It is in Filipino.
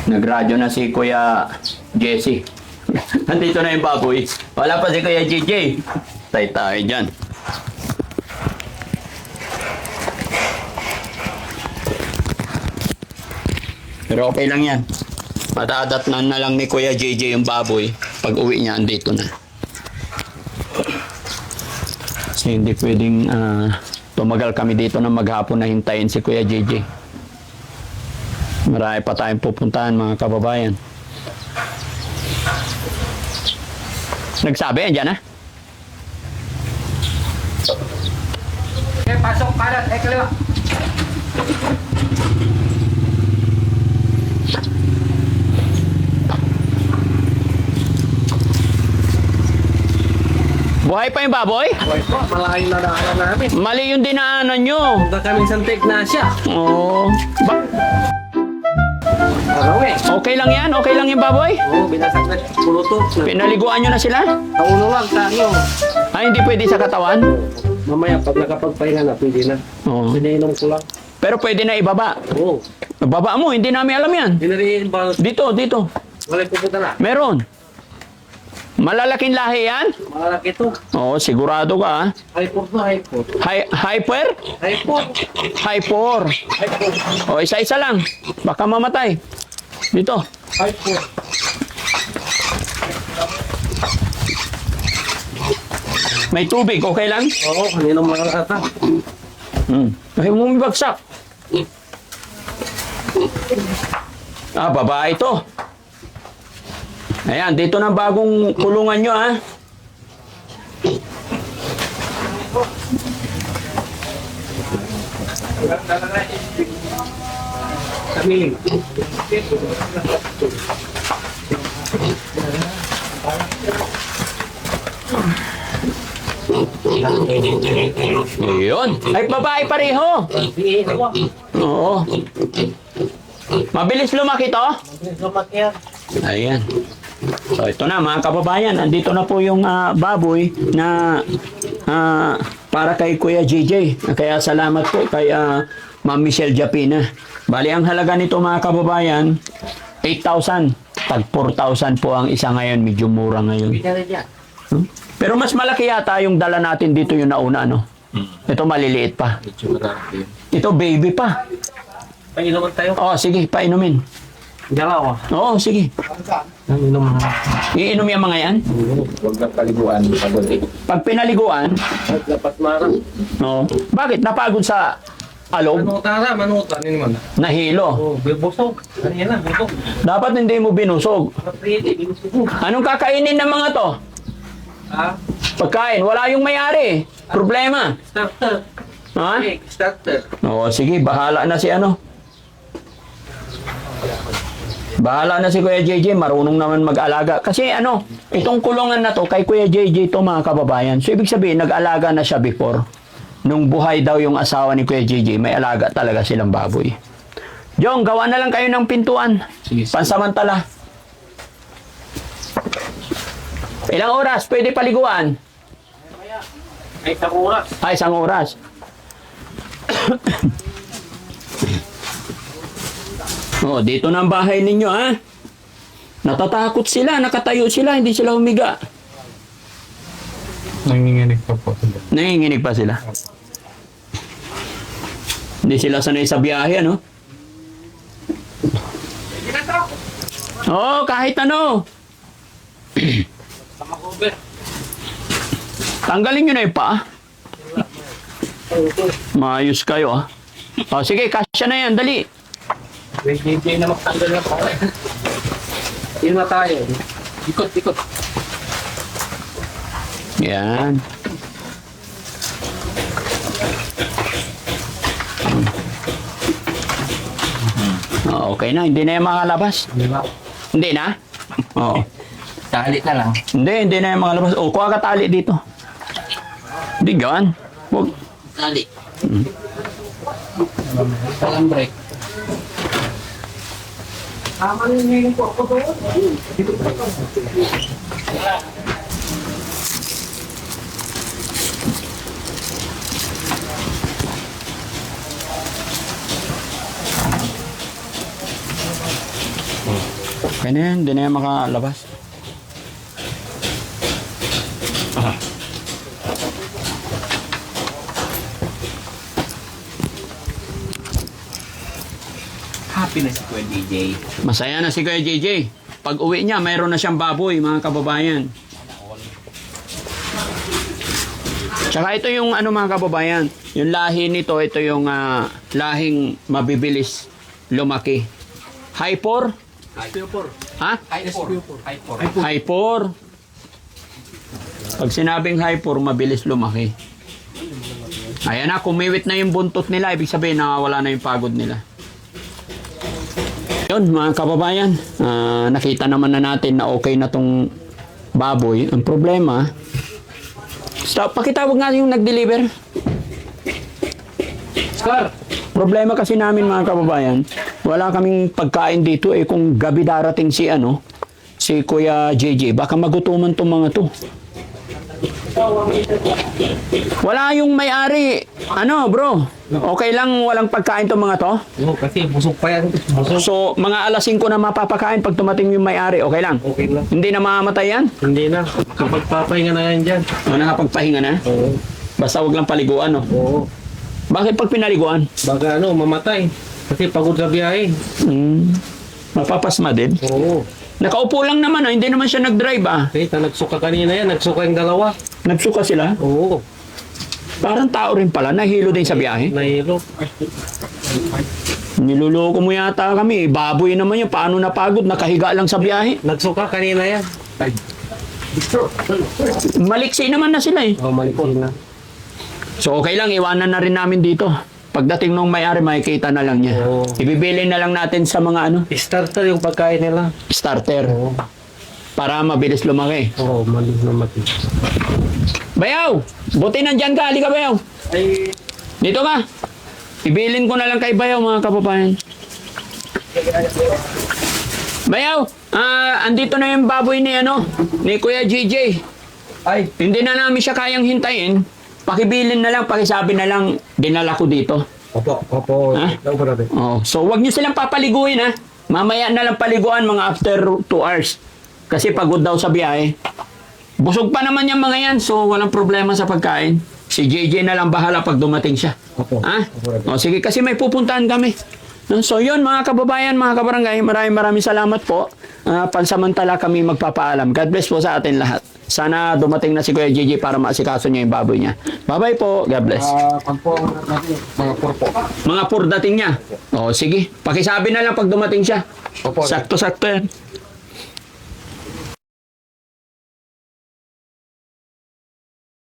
Nagradyo na si Kuya Jesse. Nandito na yung baboy. Wala pa si Kuya JJ. Tay tayo dyan. Pero okay lang yan. Matadatnan na lang ni Kuya JJ yung baboy. Pag uwi niya, andito na. Kasi hindi pwedeng tumagal kami dito na maghapon na hintayin si Kuya JJ. Marami pa tayong pupuntahan, mga kababayan. Nagsabi, andyan na? Okay, pasok kanan, kaliwa. Buhay pa yung baboy? Okay po, malaking na daanan namin. Mali yung dinaanan nyo. Punta kaming Santek na siya. Oo. Ano eh? Okay lang yan? Okay lang yung baboy? Oo, binasak na pulutot. Pinaliguan nyo na sila? Naulo lang, tayo. Ay, hindi pwede sa katawan? Mamaya, pag nakapagpahinga na, pwede na. Oo. Pinainom ko lang. Pero pwede na ibaba. Oo. Baba mo, hindi namin alam yan. Pinariin ba? Dito, dito. Wala pupunta na. Meron. Malalaking lahi yan? Malaki to. Oo, sigurado ka ha. Hyper to, hyper. Hyper? Hyper. Hyper. Hyper. O, isa-isa lang. Baka mamatay. Dito. Hyper. May tubig, okay lang? Oo, kanina mga kata. Ay, bumibagsak. Babae ito. Ayan, dito na bagong kulungan nyo, ha? Kamiling. Yun. Ay, babae pareho. Oo. Mabilis lumaki to? Ayan. So, ito na mga kababayan. Andito na po yung baboy na para kay Kuya JJ. Kaya salamat po kay Ma'am Michelle Japina. Bali, ang halaga nito mga kababayan, 8,000. Tag 4,000 po ang isa ngayon. Medyo mura ngayon. Pero mas malaki yata yung dala natin dito yung nauna, no? Ito maliliit pa. Ito baby pa. Painuman tayo. Oh, sige, painumin. Dalawa. Oo, sige. Inom na. Iinom yung mga yan? Huwag na paliguan. Pag pinaliguan, Dapat marang. no. Bakit? Napagod sa alog? Manutara, manuta. Ano naman? Nahilo. Oo, busog. Ano yan na, busog. Dapat hindi mo binusog. Pwede, busog. Anong kakainin ng mga to? Ha? Pagkain. Wala yung may-ari. Problema. Starter. Ha? Okay, starter. Oo, sige. Bahala na si ano. Bahala na si Kuya JJ. Marunong naman mag-alaga. Kasi ano, itong kulungan na to, kay Kuya JJ to mga kababayan. So, ibig sabihin, nag-alaga na siya before. Nung buhay daw yung asawa ni Kuya JJ, may alaga talaga silang baboy. Jong, gawa na lang kayo ng pintuan. Sige. Pansamantala. Ilang oras? Pwede paliguan? Ay, sa oras. Ay, 1 oras. Oh, dito na ang bahay ninyo, ha? Natatakot sila, nakatayo sila, hindi sila humiga. Nanginginig pa po sila. Nanginginig pa sila. Hindi sila sanay sa biyahe, ano? Oo, kahit ano. Tanggalin nyo na yung paa. Maayos kayo, ah. O, sige, kasya na yan, dali. May DJ na magtanggal na pa. Yun na tayo. Ikot, ikot. Yan. Okay na, hindi na yung makalabas. Di ba? Hindi na? Oo. Tali na lang. Hindi na yung makalabas. O, kuha ka tali dito. Hindi gawan. Huwag. Tali. Walang break. Tama rin yung po doon. Okay na yan, hindi na yan makalabas. Happy na si Kuya DJ. Masaya na si Kuya JJ. Pag uwi niya, mayroon na siyang baboy, mga kababayan. Tsaka ito yung ano mga kababayan, yung lahi nito, ito yung lahing mabibilis lumaki. Hyper? Hyper. Ha? Hyper. Hyper. Hyper. Pag sinabing hyper, mabilis lumaki. Ayan na, kumiwit na yung buntot nila, ibig sabihin nawawala na yung pagod nila. Yun mga kababayan, nakita naman na natin na okay na tong baboy. Ang problema, pakitawag nga yung nag-deliver. Sir. Problema kasi namin mga kababayan, wala kaming pagkain dito kung gabi darating si Kuya JJ, baka magutuman tong mga to. Wala yung may-ari. Bro? Okay lang walang pagkain tong mga to? Oo, kasi busog pa yan. Busog. So, mga alas 5 na mapapakain pag tumating yung may-ari, okay lang? Okay lang. Hindi na mamamatay yan? Hindi na. Kapag papahinga na yan dyan. Nakapagpahinga na? Oo. Basta wag lang paliguan, no? Oo. Bakit pag pinaliguan? Baga mamatay. Kasi pagod sa biyahe. Mapapasma din. Oo. Nakaupo lang naman, hindi naman siya nag-drive, Kasi nagsuka kanina yan. Nagsuka yung dalawa. Nagsuka sila? Oo. Parang tao rin pala, nahilo din sa biyahe. Nahilo. Niluloko mo yata kami, baboy naman yun, paano napagod, nakahiga lang sa biyahe. Nagsuka kanina yan. Maliksi naman na sila Oo, malikin na. So okay lang, iwanan na rin namin dito. Pagdating nung may-ari, makikita na lang niya. Oo. Ibibili na lang natin sa mga Starter yung pagkain nila. starter. Oo. Para mabilis lumaki. Oo, malis na mati. Bayaw! Buti nandyan ka, halika Bayaw. Ay, Dito ka. Ibilin ko na lang kay Bayaw mga kapapayan. Bayaw, andito na yung baboy ni Kuya JJ. ay, Hindi na namin siya kayang hintayin. Pakibilin na lang, pakisabi na lang, dinala ko dito. opo. Ha? Opo natin. Oh, so wag niyo silang papaliguin ha. Mamaya na lang paliguan mga after 2 hours. Kasi pagod daw sa biyahe. Busog pa naman yung mga yan, so walang problema sa pagkain. Si JJ na lang bahala pag dumating siya. Opo. Ha? O sige, kasi may pupuntahan kami. So yun mga kababayan, mga kabarangay, maraming salamat po. Pansamantala kami magpapaalam. God bless po sa atin lahat. Sana dumating na si Kuya JJ para maasikaso niya yung baboy niya. Bye-bye po. God bless. Pagpo natin, mga purpo. Mga pur dating niya. O sige, pakisabi na lang pag dumating siya. Opo. Sakto-sakto yan.